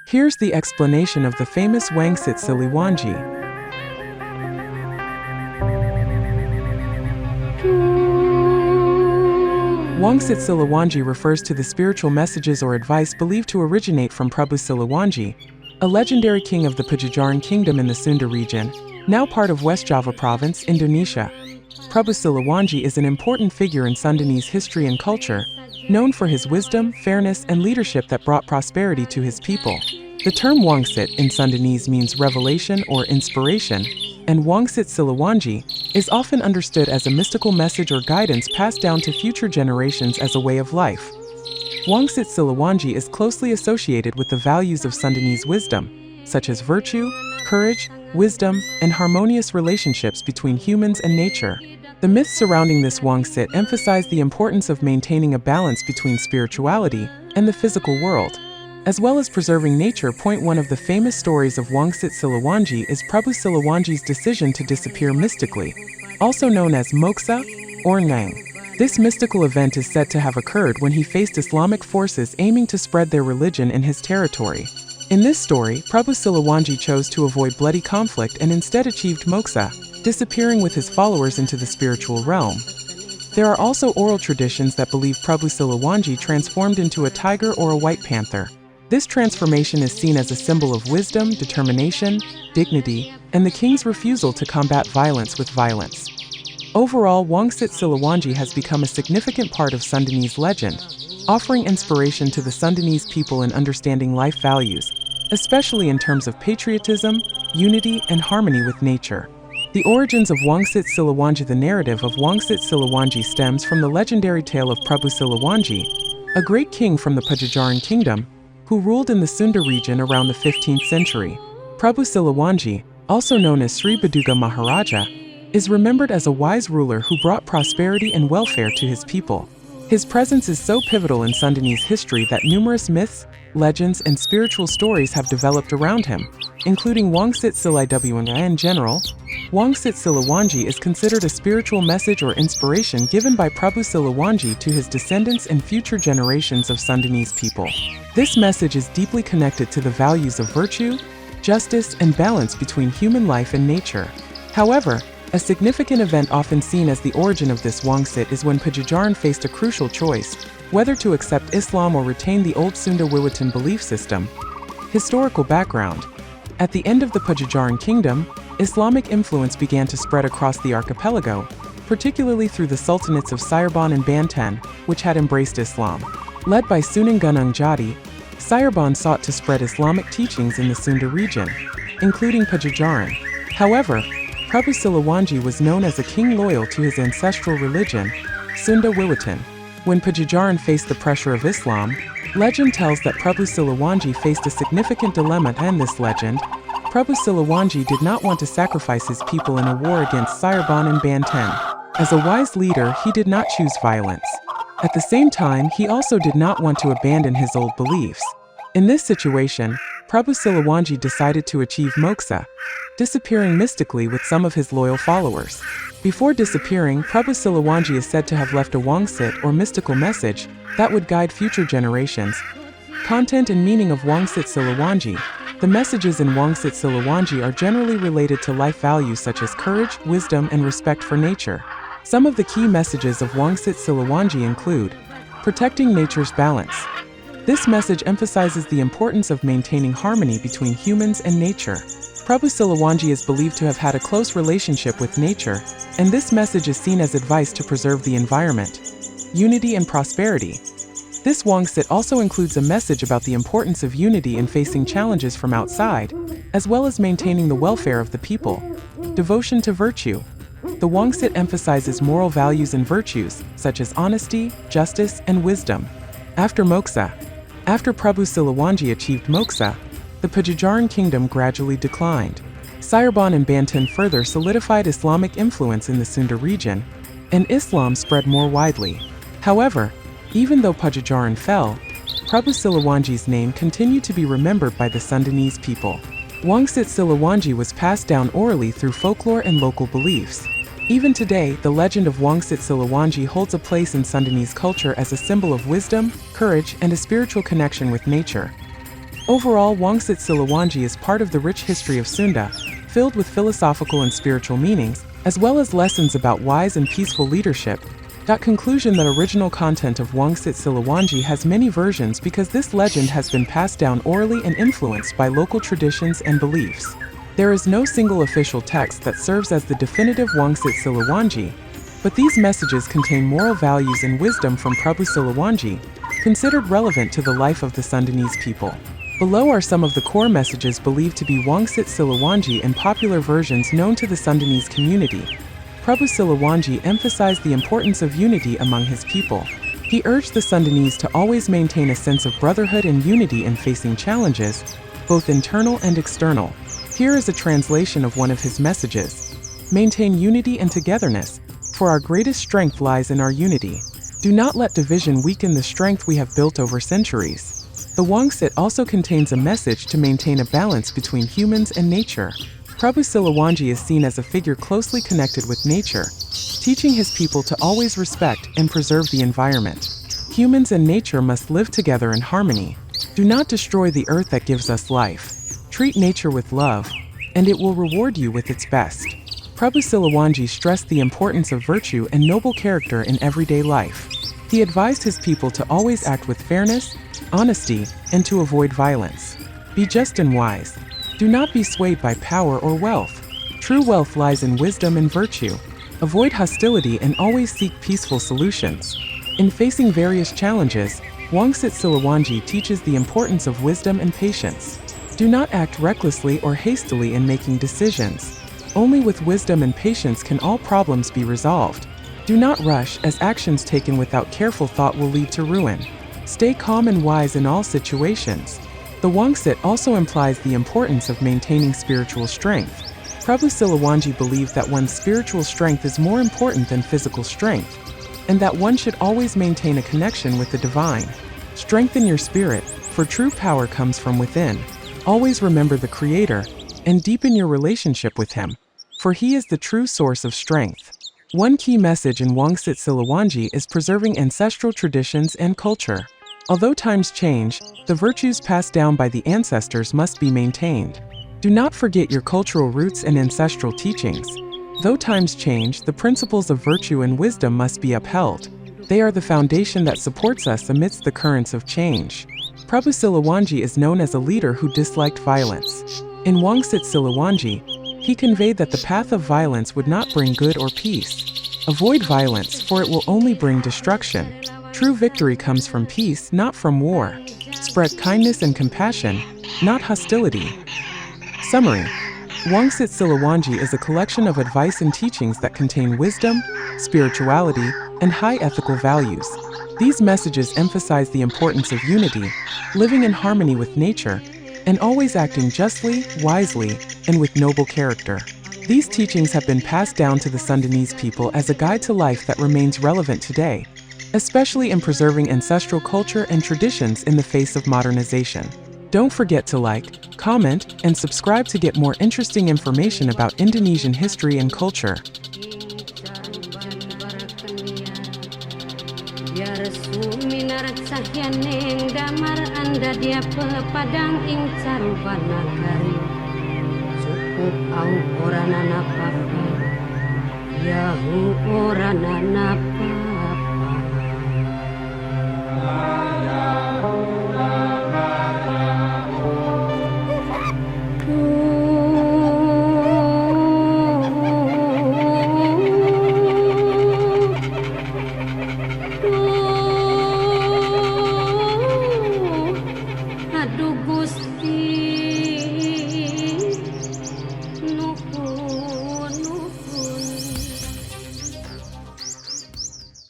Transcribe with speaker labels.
Speaker 1: Here's the explanation of the famous Wangsit Siliwangi. Wangsit Siliwangi refers to the spiritual messages or advice believed to originate from Prabu Siliwangi, a legendary king of the Pajajaran Kingdom in the Sunda region, now part of West Java Province, Indonesia. Prabu Siliwangi is an important figure in Sundanese history and culture, known for his wisdom, fairness, and leadership that brought prosperity to his people. The term Wangsit in Sundanese means revelation or inspiration, and Wangsit Siliwangi is often understood as a mystical message or guidance passed down to future generations as a way of life. Wangsit Siliwangi is closely associated with the values of Sundanese wisdom, such as virtue, courage, wisdom, and harmonious relationships between humans and nature. The myths surrounding this Wangsit emphasize the importance of maintaining a balance between spirituality and the physical world, as well as preserving nature. One of the famous stories of Wangsit Siliwangi is Prabu Siliwangi's decision to disappear mystically, also known as Moksa or Ngang. This mystical event is said to have occurred when he faced Islamic forces aiming to spread their religion in his territory. In this story, Prabu Siliwangi chose to avoid bloody conflict and instead achieved Moksa, disappearing with his followers into the spiritual realm. There are also oral traditions that believe Prabu Siliwangi transformed into a tiger or a white panther. This transformation is seen as a symbol of wisdom, determination, dignity, and the king's refusal to combat violence with violence. Overall, Wangsit Siliwangi has become a significant part of Sundanese legend, offering inspiration to the Sundanese people in understanding life values, especially in terms of patriotism, unity, and harmony with nature. The origins of Wangsit Siliwangi. The narrative of Wangsit Siliwangi stems from the legendary tale of Prabu Siliwangi, a great king from the Pajajaran Kingdom, who ruled in the Sunda region around the 15th century. Prabu Siliwangi, also known as Sri Baduga Maharaja, is remembered as a wise ruler who brought prosperity and welfare to his people. His presence is so pivotal in Sundanese history that numerous myths, legends, and spiritual stories have developed around him, including Wangsit Siliwangi. In general, Wangsit Siliwangi is considered a spiritual message or inspiration given by Prabu Siliwangi to his descendants and future generations of Sundanese people. This message is deeply connected to the values of virtue, justice, and balance between human life and nature. However, a significant event often seen as the origin of this Wangsit is when Pajajaran faced a crucial choice, whether to accept Islam or retain the old Sunda Wiwitan belief system. Historical background. At the end of the Pajajaran Kingdom, Islamic influence began to spread across the archipelago, particularly through the sultanates of Cirebon and Banten, which had embraced Islam. Led by Sunan Gunung Jati, Cirebon sought to spread Islamic teachings in the Sunda region, including Pajajaran. However, Prabu Siliwangi was known as a king loyal to his ancestral religion, Sunda Wiwitan. When Pajajaran faced the pressure of Islam, legend tells that Prabu Siliwangi faced a significant dilemma. In this legend, Prabu Siliwangi did not want to sacrifice his people in a war against Cirebon and Banten. As a wise leader, he did not choose violence. At the same time, he also did not want to abandon his old beliefs. In this situation, Prabu Siliwangi decided to achieve Moksa, disappearing mystically with some of his loyal followers. Before disappearing, Prabu Siliwangi is said to have left a Wangsit or mystical message that would guide future generations. Content and meaning of Wangsit Siliwangi. The messages in Wangsit Siliwangi are generally related to life values such as courage, wisdom, and respect for nature. Some of the key messages of Wangsit Siliwangi include protecting nature's balance. This message emphasizes the importance of maintaining harmony between humans and nature. Prabu Siliwangi is believed to have had a close relationship with nature, and this message is seen as advice to preserve the environment, unity, and prosperity. This Wangsit also includes a message about the importance of unity in facing challenges from outside, as well as maintaining the welfare of the people. Devotion to virtue. The Wangsit emphasizes moral values and virtues, such as honesty, justice, and wisdom. After Moksa. After Prabu Siliwangi achieved Moksa, the Pajajaran Kingdom gradually declined. Cirebon and Banten further solidified Islamic influence in the Sunda region, and Islam spread more widely. However, even though Pajajaran fell, Prabu Siliwangi's name continued to be remembered by the Sundanese people. Wangsit Siliwangi was passed down orally through folklore and local beliefs. Even today, the legend of Wangsit Siliwangi holds a place in Sundanese culture as a symbol of wisdom, courage, and a spiritual connection with nature. Overall, Wangsit Siliwangi is part of the rich history of Sunda, filled with philosophical and spiritual meanings, as well as lessons about wise and peaceful leadership. Conclusion: that original content of Wangsit Siliwangi has many versions because this legend has been passed down orally and influenced by local traditions and beliefs. There is no single official text that serves as the definitive Wangsit Siliwangi, but these messages contain moral values and wisdom from Prabu Siliwangi, considered relevant to the life of the Sundanese people. Below are some of the core messages believed to be Wangsit Siliwangi in popular versions known to the Sundanese community. Prabu Siliwangi emphasized the importance of unity among his people. He urged the Sundanese to always maintain a sense of brotherhood and unity in facing challenges, both internal and external. Here is a translation of one of his messages. Maintain unity and togetherness, for our greatest strength lies in our unity. Do not let division weaken the strength we have built over centuries. The Wangsit also contains a message to maintain a balance between humans and nature. Prabu Siliwangi is seen as a figure closely connected with nature, teaching his people to always respect and preserve the environment. Humans and nature must live together in harmony. Do not destroy the earth that gives us life. Treat nature with love, and it will reward you with its best. Prabu Siliwangi stressed the importance of virtue and noble character in everyday life. He advised his people to always act with fairness, honesty, and to avoid violence. Be just and wise. Do not be swayed by power or wealth. True wealth lies in wisdom and virtue. Avoid hostility and always seek peaceful solutions. In facing various challenges, Wangsit Siliwangi teaches the importance of wisdom and patience. Do not act recklessly or hastily in making decisions. Only with wisdom and patience can all problems be resolved. Do not rush, as actions taken without careful thought will lead to ruin. Stay calm and wise in all situations. The Wangsit also implies the importance of maintaining spiritual strength. Prabu Siliwangi believed that one's spiritual strength is more important than physical strength, and that one should always maintain a connection with the divine. Strengthen your spirit, for true power comes from within. Always remember the Creator, and deepen your relationship with Him, for He is the true source of strength. One key message in Wangsit Siliwangi is preserving ancestral traditions and culture. Although times change, the virtues passed down by the ancestors must be maintained. Do not forget your cultural roots and ancestral teachings. Though times change, the principles of virtue and wisdom must be upheld. They are the foundation that supports us amidst the currents of change. Prabu Siliwangi is known as a leader who disliked violence. In Wangsit Siliwangi, he conveyed that the path of violence would not bring good or peace. Avoid violence, for it will only bring destruction. True victory comes from peace, not from war. Spread kindness and compassion, not hostility. Summary: Wangsit Siliwangi is a collection of advice and teachings that contain wisdom, spirituality, and high ethical values. These messages emphasize the importance of unity, living in harmony with nature, and always acting justly, wisely, and with noble character. These teachings have been passed down to the Sundanese people as a guide to life that remains relevant today, especially in preserving ancestral culture and traditions in the face of modernization. Don't forget to like, comment, and subscribe to get more interesting information about Indonesian history and culture.
Speaker 2: Biar suminar sahyaneng damar anda dia pepadang ing carubana kari cukup au orana napapa yahu orana napapa